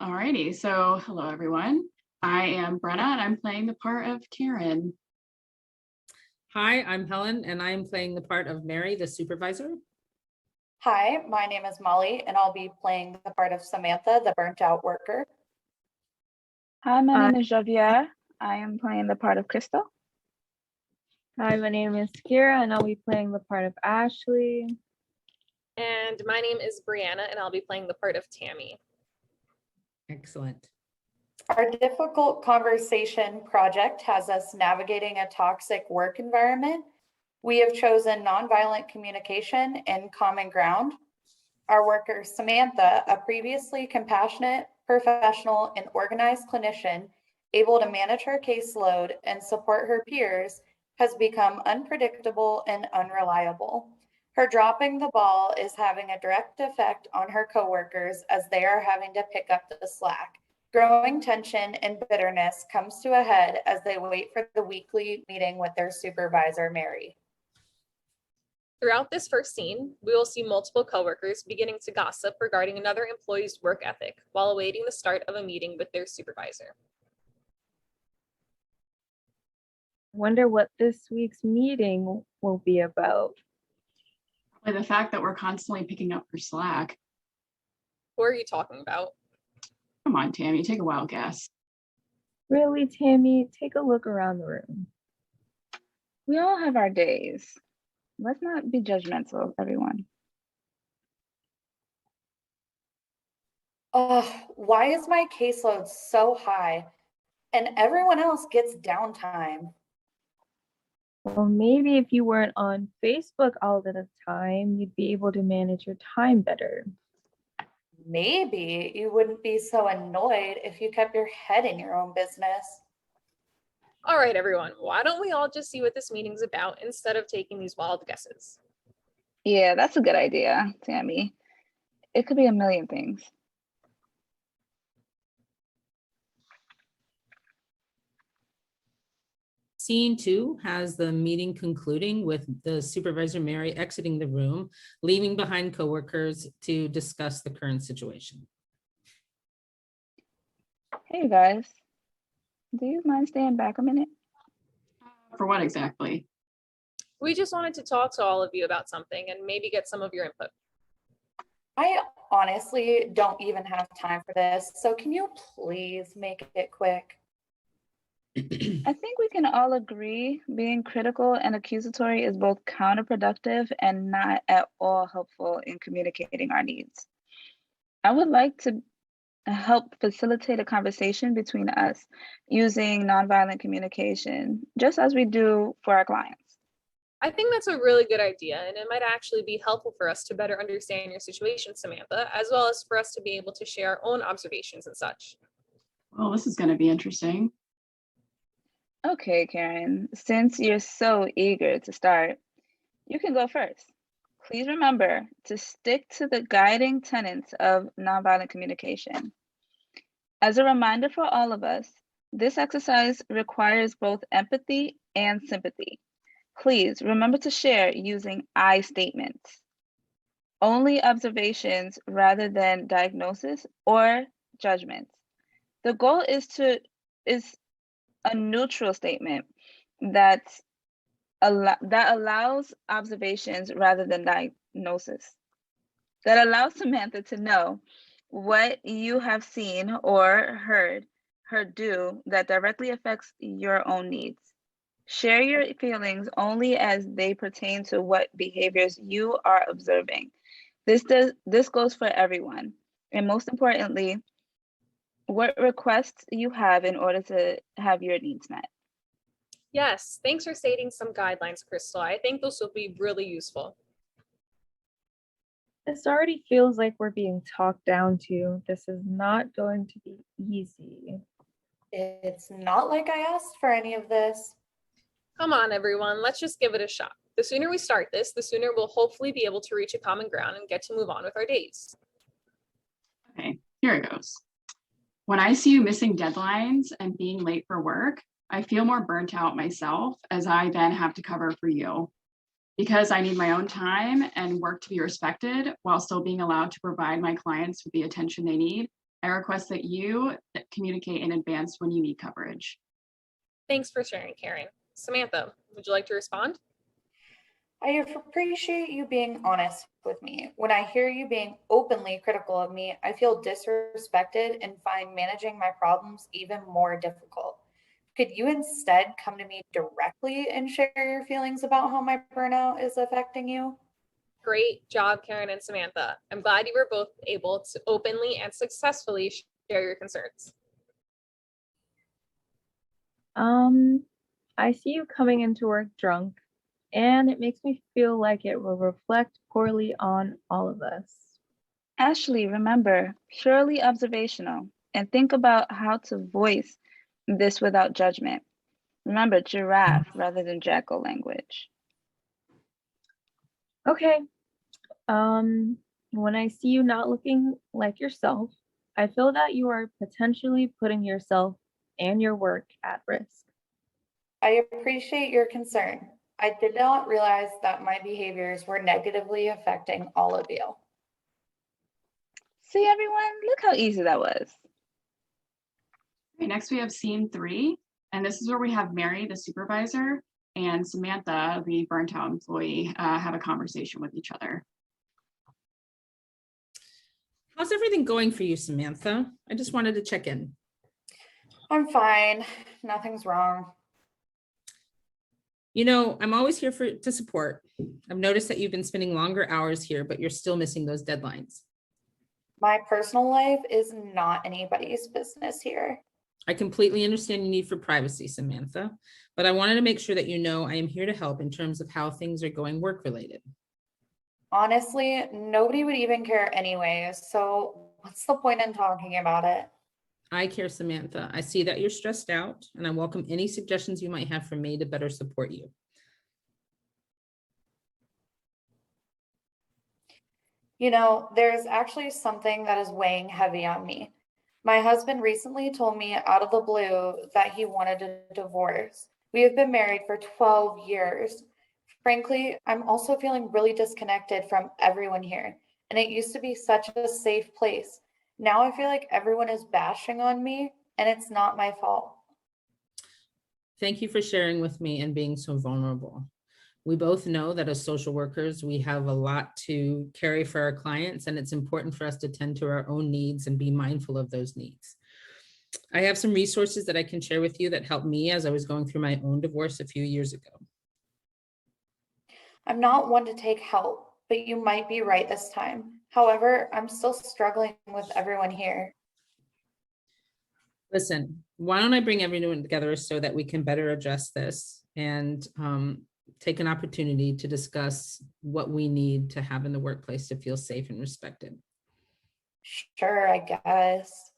Alrighty, so hello everyone. I am Brenna and I'm playing the part of Karen. Hi, I'm Helen and I am playing the part of Mary, the supervisor. Hi, my name is Molly, and I'll be playing the part of Samantha, the burnt out worker. Hi, my name is Javier. I am playing the part of Crystal. Hi, my name is Kira, and I'll be playing the part of Ashley. And my name is Brianna, and I'll be playing the part of Tammy. Excellent. Our difficult conversation project has us navigating a toxic work environment. We have chosen nonviolent communication and common ground. Our worker, Samantha, a previously compassionate, professional, and organized clinician, able to manage her caseload and support her peers, has become unpredictable and unreliable. Her dropping the ball is having a direct effect on her coworkers as they are having to pick up the slack. Growing tension and bitterness comes to a head as they wait for the weekly meeting with their supervisor, Mary. Throughout this first scene, we will see multiple coworkers beginning to gossip regarding another employee's work ethic while awaiting the start of a meeting with their supervisor. Wonder what this week's meeting will be about. Probably the fact that we're constantly picking up her slack. Who are you talking about? Come on, Tammy, take a wild guess. Really, Tammy, take a look around the room. We all have our days. Let's not be judgmental, everyone. Why is my caseload so high and everyone else gets downtime? Well, maybe if you weren't on Facebook all the time, you'd be able to manage your time better. Maybe you wouldn't be so annoyed if you kept your head in your own business. All right, everyone, why don't we all just see what this meeting's about instead of taking these wild guesses? Yeah, that's a good idea, Tammy. It could be a million things. Scene 2 has the meeting concluding with the supervisor, Mary, exiting the room, leaving behind coworkers to discuss the current situation. Hey, guys. Do you mind staying back a minute? For what exactly? We just wanted to talk to all of you about something and maybe get some of your input. I honestly don't even have time for this, so can you please make it quick? I think we can all agree being critical and accusatory is both counterproductive and not at all helpful in communicating our needs. I would like to help facilitate a conversation between us using nonviolent communication, just as we do for our clients. I think that's a really good idea, and it might actually be helpful for us to better understand your situation, Samantha, as well as for us to be able to share our own observations and such. Well, this is going to be interesting. Okay, Karen, since you're so eager to start, you can go first. Please remember to stick to the guiding tenets of nonviolent communication. As a reminder for all of us, this exercise requires both empathy and sympathy. Please remember to share using I statements. Only observations rather than diagnosis or judgments. The goal is a neutral statement that allows observations rather than diagnosis. That allows Samantha to know what you have seen or heard her do that directly affects your own needs. Share your feelings only as they pertain to what behaviors you are observing. This goes for everyone. And most importantly, what requests you have in order to have your needs met. Yes, thanks for stating some guidelines, Crystal. I think those will be really useful. This already feels like we're being talked down to. This is not going to be easy. It's not like I asked for any of this. Come on, everyone, let's just give it a shot. The sooner we start this, the sooner we'll hopefully be able to reach a common ground and get to move on with our days. Okay, here it goes. When I see you missing deadlines and being late for work, I feel more burnt out myself as I then have to cover for you. Because I need my own time and work to be respected while still being allowed to provide my clients with the attention they need, I request that you communicate in advance when you need coverage. Thanks for sharing, Karen. Samantha, would you like to respond? I appreciate you being honest with me. When I hear you being openly critical of me, I feel disrespected and find managing my problems even more difficult. Could you instead come to me directly and share your feelings about how my burnout is affecting you? Great job, Karen and Samantha. I'm glad you were both able to openly and successfully share your concerns. I see you coming into work drunk, and it makes me feel like it will reflect poorly on all of us. Ashley, remember, purely observational, and think about how to voice this without judgment. Remember, giraffe rather than jackal language. Okay. When I see you not looking like yourself, I feel that you are potentially putting yourself and your work at risk. I appreciate your concern. I did not realize that my behaviors were negatively affecting all of you. See, everyone, look how easy that was. Okay, next we have scene 3, and this is where we have Mary, the supervisor, and Samantha, the burnt out employee, have a conversation with each other. How's everything going for you, Samantha? I just wanted to check in. I'm fine. Nothing's wrong. You know, I'm always here to support. I've noticed that you've been spending longer hours here, but you're still missing those deadlines. My personal life is not anybody's business here. I completely understand your need for privacy, Samantha, but I wanted to make sure that you know I am here to help in terms of how things are going work-related. Honestly, nobody would even care anyways, so what's the point in talking about it? I care, Samantha. I see that you're stressed out, and I welcome any suggestions you might have for me to better support you. You know, there's actually something that is weighing heavy on me. My husband recently told me out of the blue that he wanted a divorce. We have been married for 12 years. Frankly, I'm also feeling really disconnected from everyone here, and it used to be such a safe place. Now I feel like everyone is bashing on me, and it's not my fault. Thank you for sharing with me and being so vulnerable. We both know that as social workers, we have a lot to carry for our clients, and it's important for us to tend to our own needs and be mindful of those needs. I have some resources that I can share with you that helped me as I was going through my own divorce a few years ago. I'm not one to take help, but you might be right this time. However, I'm still struggling with everyone here. Listen, why don't I bring everyone together so that we can better address this and take an opportunity to discuss what we need to have in the workplace to feel safe and respected. Sure, I guess.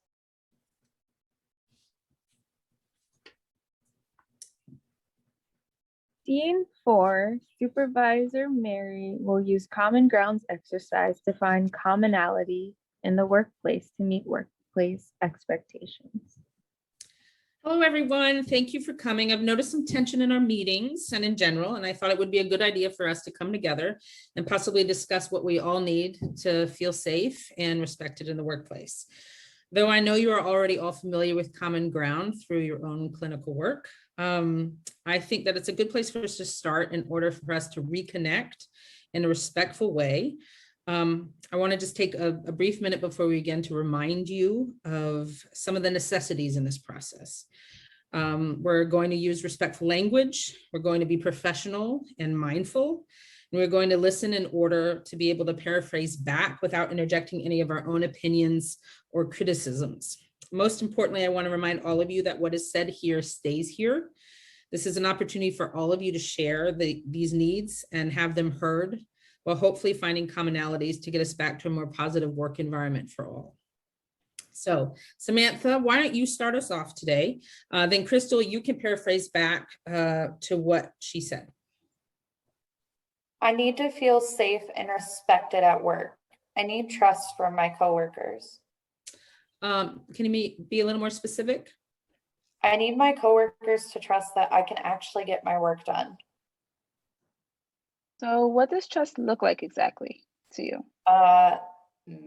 Scene 4, Supervisor Mary will use common grounds exercise to find commonality in the workplace to meet workplace expectations. Hello, everyone. Thank you for coming. I've noticed some tension in our meetings and in general, and I thought it would be a good idea for us to come together and possibly discuss what we all need to feel safe and respected in the workplace. Though I know you are already all familiar with common ground through your own clinical work, I think that it's a good place for us to start in order for us to reconnect in a respectful way. I want to just take a brief minute before we begin to remind you of some of the necessities in this process. We're going to use respectful language. We're going to be professional and mindful. And we're going to listen in order to be able to paraphrase back without interjecting any of our own opinions or criticisms. Most importantly, I want to remind all of you that what is said here stays here. This is an opportunity for all of you to share these needs and have them heard, while hopefully finding commonalities to get us back to a more positive work environment for all. So Samantha, why don't you start us off today? Then Crystal, you can paraphrase back to what she said. I need to feel safe and respected at work. I need trust from my coworkers. Can you be a little more specific? I need my coworkers to trust that I can actually get my work done. So what does trust look like exactly to you?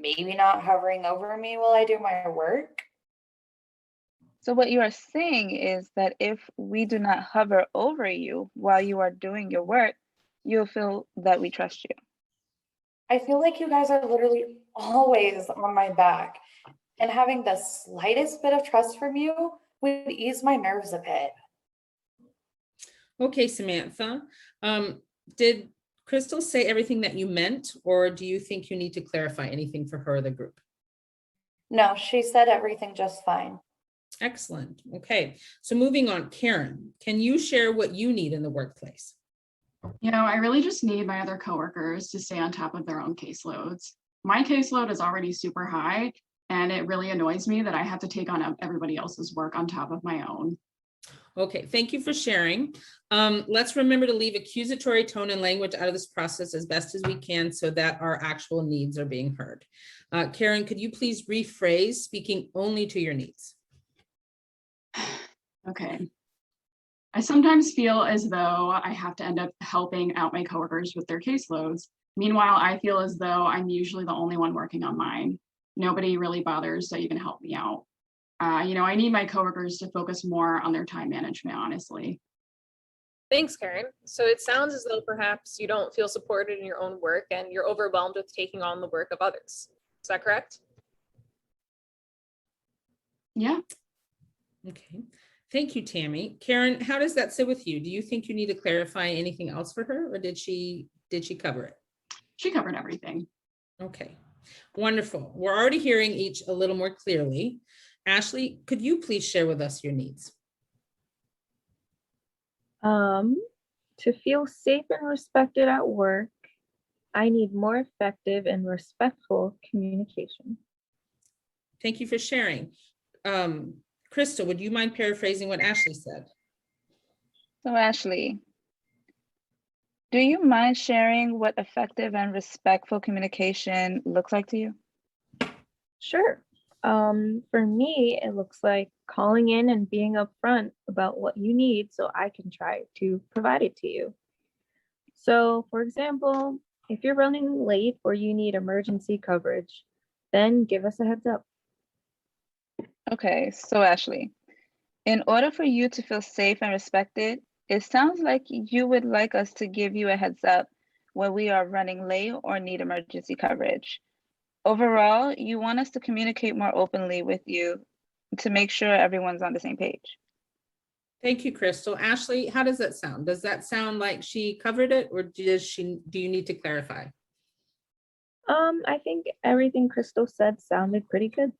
maybe not hovering over me while I do my work. So what you are saying is that if we do not hover over you while you are doing your work, you'll feel that we trust you. I feel like you guys are literally always on my back, and having the slightest bit of trust from you would ease my nerves a bit. Okay, Samantha. Did Crystal say everything that you meant, or do you think you need to clarify anything for her or the group? No, she said everything just fine. Excellent. Okay, so moving on, Karen, can you share what you need in the workplace? I really just need my other coworkers to stay on top of their own caseloads. My caseload is already super high, and it really annoys me that I have to take on everybody else's work on top of my own. Okay, thank you for sharing. Let's remember to leave accusatory tone and language out of this process as best as we can so that our actual needs are being heard. Karen, could you please rephrase speaking only to your needs? Okay. I sometimes feel as though I have to end up helping out my coworkers with their caseloads. Meanwhile, I feel as though I'm usually the only one working on mine. Nobody really bothers to even help me out. I need my coworkers to focus more on their time management, honestly. Thanks, Karen. So it sounds as though perhaps you don't feel supported in your own work and you're overwhelmed with taking on the work of others. Is that correct? Yeah. Okay, thank you, Tammy. Karen, how does that sit with you? Do you think you need to clarify anything else for her, or did she cover it? She covered everything. Okay, wonderful. We're already hearing each a little more clearly. Ashley, could you please share with us your needs? To feel safe and respected at work, I need more effective and respectful communication. Thank you for sharing. Crystal, would you mind paraphrasing what Ashley said? So Ashley, do you mind sharing what effective and respectful communication looks like to you? Sure. For me, it looks like calling in and being upfront about what you need so I can try to provide it to you. So, for example, if you're running late or you need emergency coverage, then give us a heads up. Okay, so Ashley, in order for you to feel safe and respected, it sounds like you would like us to give you a heads up when we are running late or need emergency coverage. Overall, you want us to communicate more openly with you to make sure everyone's on the same page. Thank you, Crystal. Ashley, how does that sound? Does that sound like she covered it, or do you need to clarify? I think everything Crystal said sounded pretty good.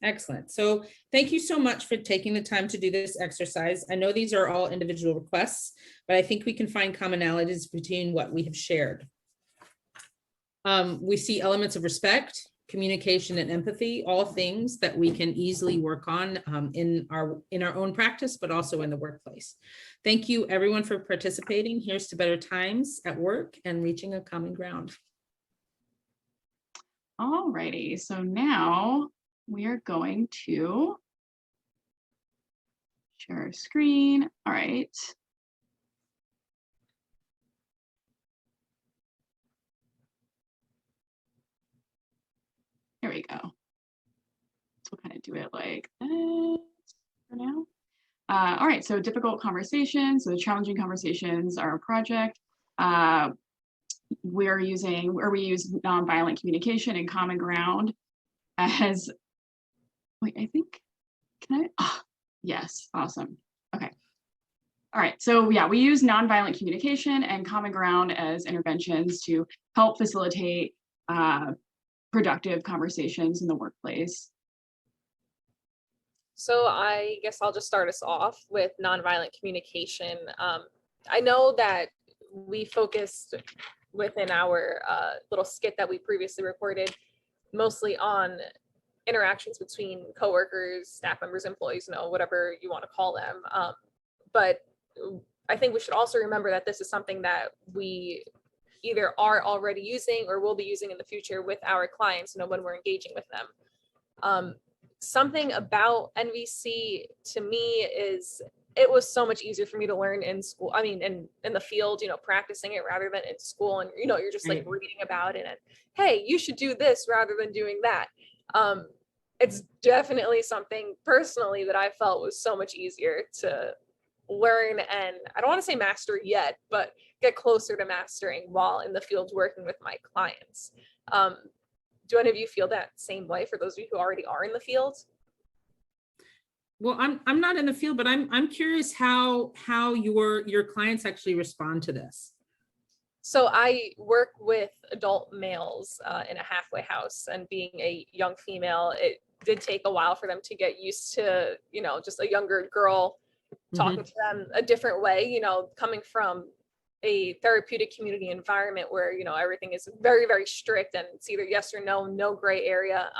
Excellent. So thank you so much for taking the time to do this exercise. I know these are all individual requests, but I think we can find commonalities between what we have shared. We see elements of respect, communication, and empathy, all things that we can easily work on in our own practice, but also in the workplace. Thank you, everyone, for participating. Here's to better times at work and reaching a common ground. All righty. So now we are going to share our screen. All right. Here we go. So we'll kind of do it like this for now. All right, so difficult conversations, so challenging conversations are a project. We use nonviolent communication and common ground as, wait, I think, can I? Oh, yes, awesome. Okay. All right, so yeah, we use nonviolent communication and common ground as interventions to help facilitate productive conversations in the workplace. So I guess I'll just start us off with nonviolent communication. I know that we focused within our little skit that we previously recorded mostly on interactions between coworkers, staff members, employees, whatever you want to call them. But I think we should also remember that this is something that we either are already using or will be using in the future with our clients, when we're engaging with them. Something about NVC to me is it was so much easier for me to learn in school. I mean, in the field, you know, practicing it rather than in school. And, you know, you're just like Right. reading about it and, hey, you should do this rather than doing that. It's definitely something personally that I felt was so much easier to learn. And I don't want to say master yet, but get closer to mastering while in the field working with my clients. Do any of you feel that same way for those of you who already are in the field? Well, I'm not in the field, but I'm curious how your clients actually respond to this. So I work with adult males in a halfway house, and being a young female, it did take a while for them to get used to, you know, just a younger girl talking to them a different way, you know, coming from a therapeutic community environment where, you know, everything is very, very strict and it's either yes or no, no gray area.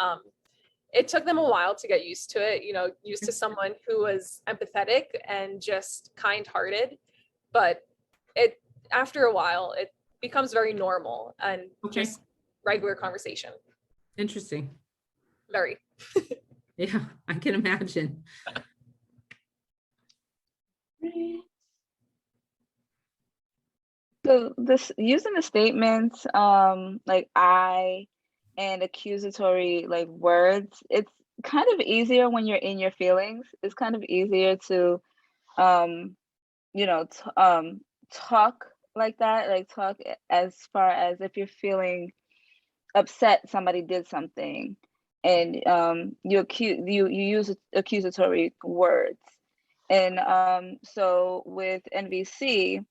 It took them a while to get used to it, you know, used to someone who was empathetic and just kind-hearted, but it, after a while, it becomes very normal and Okay. just regular conversation. Interesting. Very. Yeah, I can imagine. So this using the statements like I and accusatory like words, it's kind of easier when you're in your feelings. It's kind of easier to you know talk like that, like talk as far as if you're feeling upset somebody did something and you use accusatory words. And so with NVC,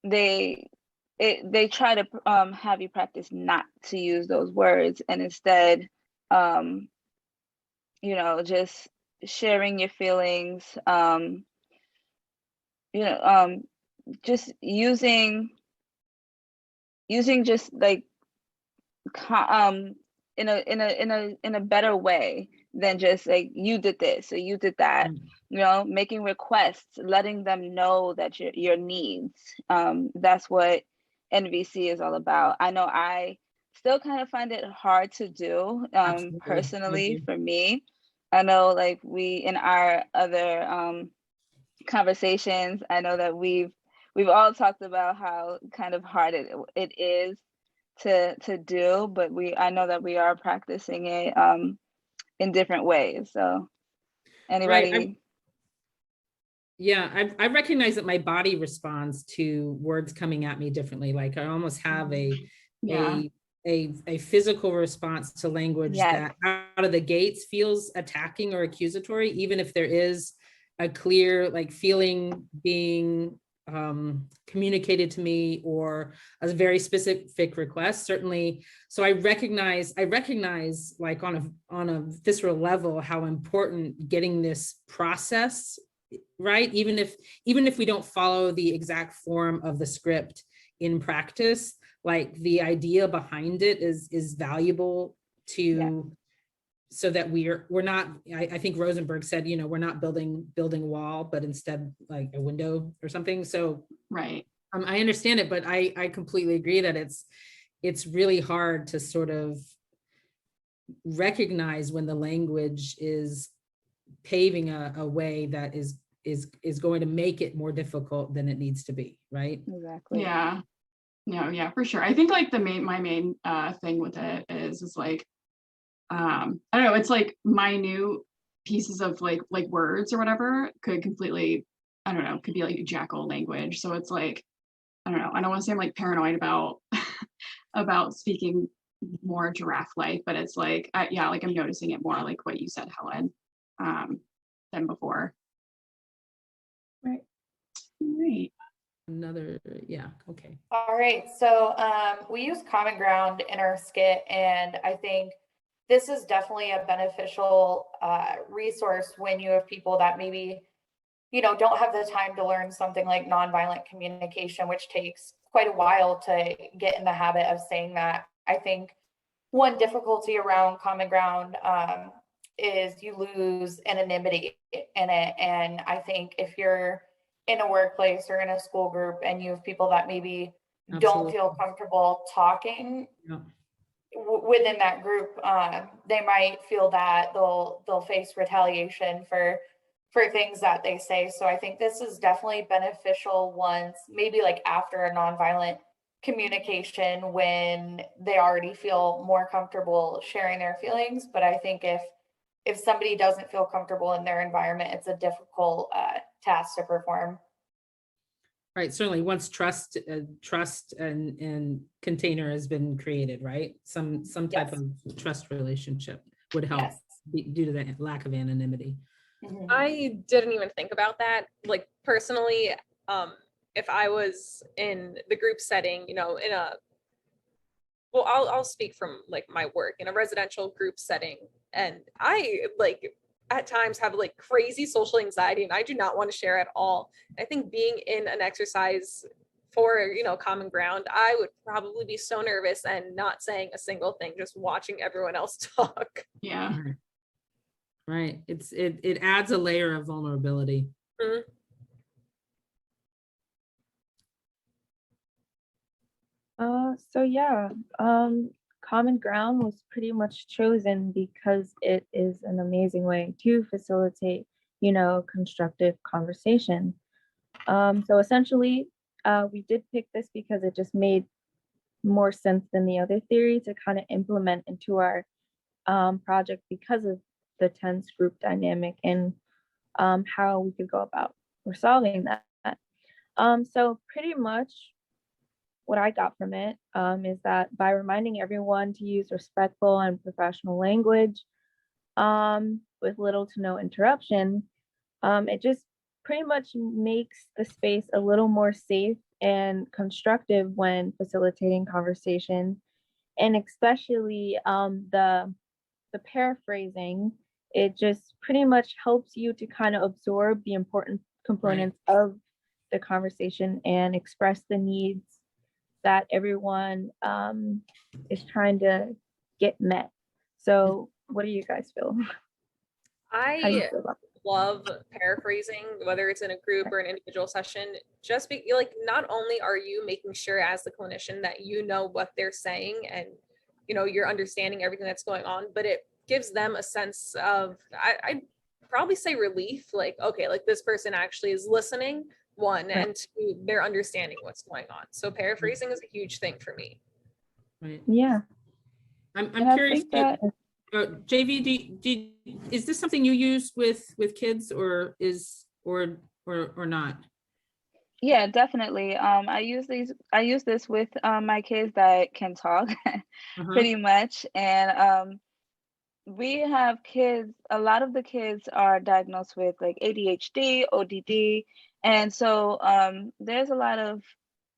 they try to have you practice not to use those words, and instead you know, just sharing your feelings, you know, just using just like in a better way than just like you did this or you did that. You know, making requests, letting them know that your needs. That's what NVC is all about. I know I still kind of find it hard to do Absolutely. personally for me. I know like we in our other conversations, I know that we've all talked about how kind of hard it is to do, but I know that we are practicing it in different ways. So anybody? Right. Yeah, I recognize that my body responds to words coming at me differently. Like I almost have Yeah. a physical response to language Yes. that out of the gates feels attacking or accusatory, even if there is a clear like feeling being communicated to me or a very specific request. Certainly. So I recognize like on a visceral level how important getting this process right, even if we don't follow the exact form of the script in practice, like the idea behind it is valuable to so that we're not, I think Rosenberg said, you know, we're not building a wall, but instead like a window or something. So Right. I understand it, but I completely agree that it's really hard to sort of recognize when the language is paving a way that is going to make it more difficult than it needs to be, right? Exactly. Yeah. No, yeah, for sure. I think like my main thing with it is like I don't know, it's like minute pieces of like words or whatever could completely, I don't know, could be like jackal language. So it's like, I don't know, I don't want to say I'm like paranoid about about speaking more giraffe like, but it's like yeah, like I'm noticing it more like what you said, Helen, than before. Right. Right. Another, yeah, okay. All right, so we use Common Ground in our skit, and I think this is definitely a beneficial resource when you have people that maybe, you know, don't have the time to learn something like nonviolent communication, which takes quite a while to get in the habit of saying that. I think one difficulty around Common Ground is you lose anonymity in it, and I think if you're in a workplace or in a school group and you have people that maybe don't Absolutely. feel comfortable talking Yeah. within that group, they might feel that they'll face retaliation for for things that they say. So I think this is definitely beneficial once, maybe like after a nonviolent communication, when they already feel more comfortable sharing their feelings. But I think if somebody doesn't feel comfortable in their environment, it's a difficult task to perform. Right, certainly once trust and container has been created, right? Some type Yes. of trust relationship would help Yes. due to that lack of anonymity. Mhm. I didn't even think about that. Like personally, if I was in the group setting, in a, well, I'll speak from like my work in a residential group setting, and I like at times have like crazy social anxiety, and I do not want to share at all. I think being in an exercise for common ground, I would probably be so nervous and not saying a single thing, just watching everyone else talk. Yeah. Right, it adds a layer of vulnerability. Mhm. So yeah, Common Ground was pretty much chosen because it is an amazing way to facilitate, constructive conversation. So essentially, we did pick this because it just made more sense than the other theory to kind of implement into our project because of the tense group dynamic and how we could go about resolving that. So pretty much what I got from it is that by reminding everyone to use respectful and professional language with little to no interruption, it just pretty much makes the space a little more safe and constructive when facilitating conversation. And especially the paraphrasing, it just pretty much helps you to kind of absorb the important components of the conversation and express the needs that everyone is trying to get met. So what do you guys feel? How do you I feel about it? love paraphrasing, whether it's in a group or an individual session. Just be like, not only are you making sure as the clinician that you know what they're saying and you're understanding everything that's going on, but it gives them a sense of, I'd probably say relief, like, okay, like this person actually is listening, one, Right. and two, they're understanding what's going on. So paraphrasing is a huge thing for me. Right. Yeah. I'm And I curious. think that JV, is this something you use with kids or not? Yeah, definitely. I use this with my kids that can talk Uh-huh. pretty much. And we have kids, a lot of the kids are diagnosed with like ADHD, ODD. And so there's a lot of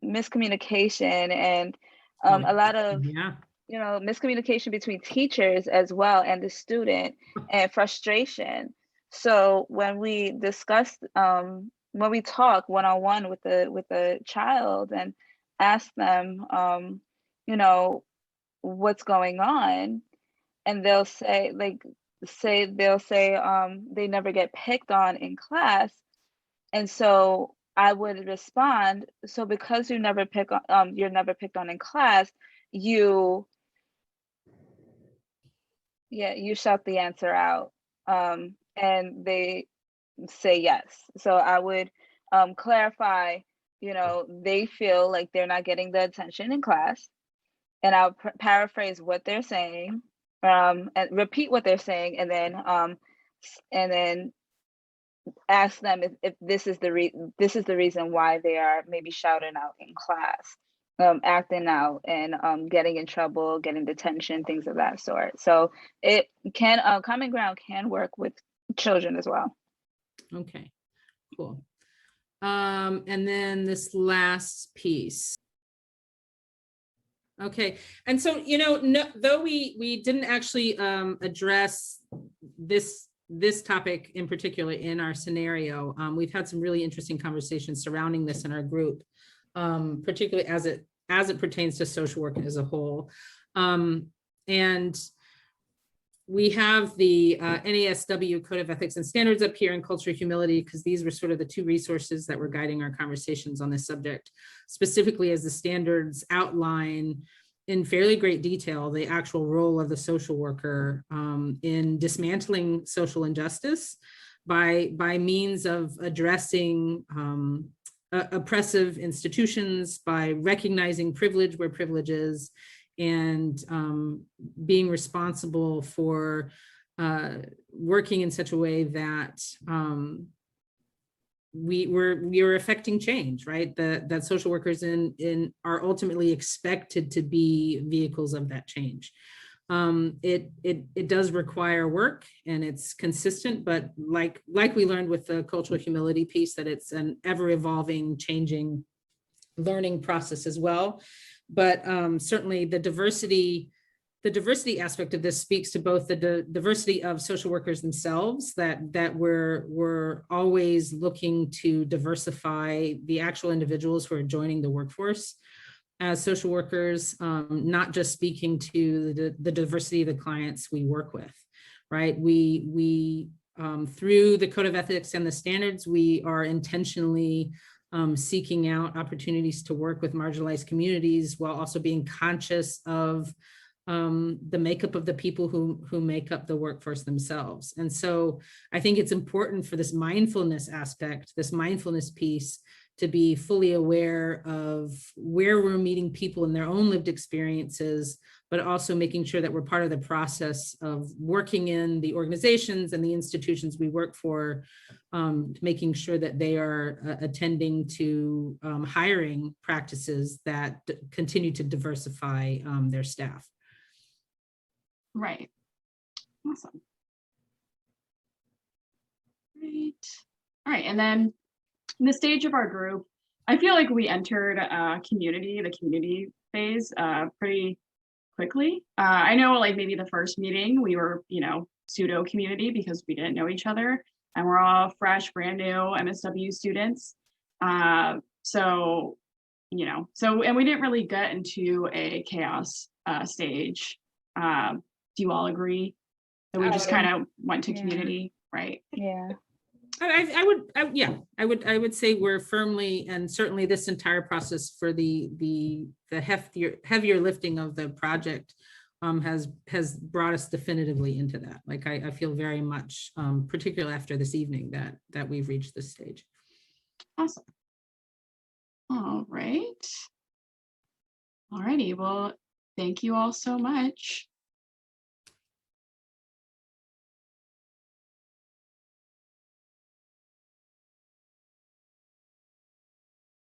miscommunication and a lot of Yeah. miscommunication between teachers as well and the student, and frustration. So when we discuss, when we talk one-on-one with the child and ask them, what's going on, and they'll say they never get picked on in class. And so I would respond, so because you're never picked on in class, you shout the answer out. And they say yes. So I would clarify, they feel like they're not getting the attention in class, and I'll paraphrase what they're saying, and repeat what they're saying, and then ask them if this is the reason why they are maybe shouting out in class, acting out, and getting in trouble, getting detention, things of that sort. So it can, Common Ground can work with children as well. Okay, cool. And then this last piece. Okay, and so, no, though we didn't actually address this topic in particular in our scenario, we've had some really interesting conversations surrounding this in our group, particularly as it pertains to social work as a whole. And we have the NASW Code of Ethics and Standards up here, and Culture of Humility, because these were sort of the two resources that were guiding our conversations on this subject, specifically as the standards outline in fairly great detail the actual role of the social worker in dismantling social injustice, by means of addressing oppressive institutions, by recognizing privilege where privilege is, and being responsible for working in such a way that we're affecting change, right? That social workers are ultimately expected to be vehicles of that change. It does require work, and it's consistent, but like we learned with the cultural humility piece, that it's an ever evolving, changing learning process as well. But certainly the diversity aspect of this speaks to both the diversity of social workers themselves, that we're always looking to diversify the actual individuals who are joining the workforce as social workers, not just speaking to the diversity of the clients we work with, right? We through the code of ethics and the standards, we are intentionally seeking out opportunities to work with marginalized communities, while also being conscious of the makeup of the people who make up the workforce themselves. And so I think it's important for this mindfulness aspect, this mindfulness piece, to be fully aware of where we're meeting people in their own lived experiences, but also making sure that we're part of the process of working in the organizations and the institutions we work for, making sure that they are attending to hiring practices that continue to diversify their staff. Right. Awesome. Right. All right. And then in the stage of our group, I feel like we entered the community phase pretty quickly. I know like maybe the first meeting we were, pseudo community because we didn't know each other, and we're all fresh, brand new MSW students. And we didn't really get into a chaos stage. Do you all agree that we just kind of went to community, right? Yeah. I would say we're firmly, and certainly this entire process for the heavier lifting of the project has brought us definitively into that. Like I feel very much, particularly after this evening, that we've reached this stage. Awesome. All right. All righty. Well, thank you all so much.